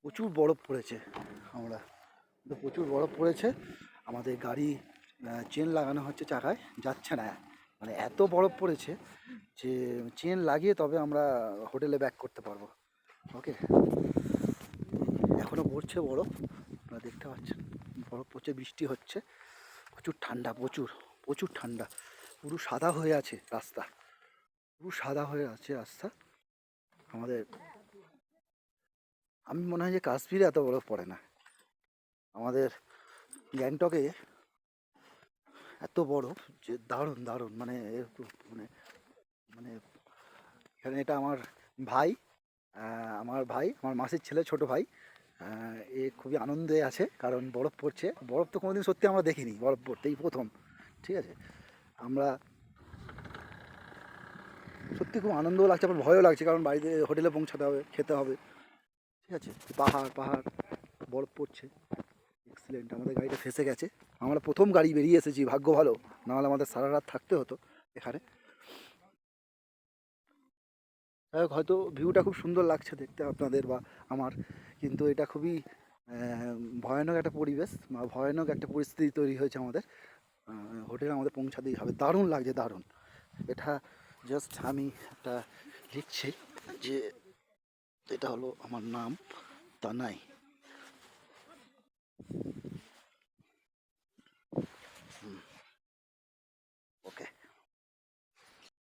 প্রচুর বরফ পড়েছে। আমরা প্রচুর বরফ পড়েছে। আমাদের গাড়ি চেন লাগানো হচ্ছে, চাকায় যাচ্ছে না, মানে এত বরফ পড়েছে যে চেন লাগিয়ে তবে আমরা হোটেলে ব্যাক করতে পারবো। ওকে, এখনও পড়ছে বরফ, আপনারা দেখতে পাচ্ছেন বরফ পড়ছে, বৃষ্টি হচ্ছে, প্রচুর ঠান্ডা, প্রচুর প্রচুর ঠান্ডা। পুরো সাদা হয়ে আছে রাস্তা, পুরো সাদা হয়ে আছে রাস্তা আমাদের। আমি মনে হয় যে কাশ্মীরে এত বরফ পড়ে না, আমাদের গ্যাংটকে এত বরফ যে দারুণ দারুণ, মানে মানে মানে এখানে এটা আমার ভাই, আমার মাসির ছেলে, ছোট ভাই। এ খুবই আনন্দে আছে কারণ বরফ পড়ছে। বরফ তো কোনোদিন সত্যি আমরা দেখিনি, বরফ পড়তেই প্রথম। ঠিক আছে, আমরা সত্যি খুব আনন্দও লাগছে, আবার ভয়ও লাগছে কারণ বাড়িতে হোটেলে পৌঁছাতে হবে, খেতে হবে। ঠিক আছে, পাহাড় পাহাড়, বরফ পড়ছে। এক্সিলেন্ট, আমাদের গাড়িটা ফেসে গেছে। আমরা প্রথম গাড়ি বেরিয়ে এসেছি, ভাগ্য ভালো, নাহলে আমাদের সারা রাত থাকতে হতো এখানে। যাই হোক, হয়তো ভিউটা খুব সুন্দর লাগছে দেখতে আপনাদের বা আমার, কিন্তু এটা খুবই ভয়ানক একটা পরিবেশ বা ভয়ানক একটা পরিস্থিতি তৈরি হয়েছে আমাদের। হোটেলে আমাদের পৌঁছাতেই হবে। দারুণ লাগছে, দারুণ। এটা জাস্ট আমি একটা লিখছি যে এটা হলো আমার নাম তানাই।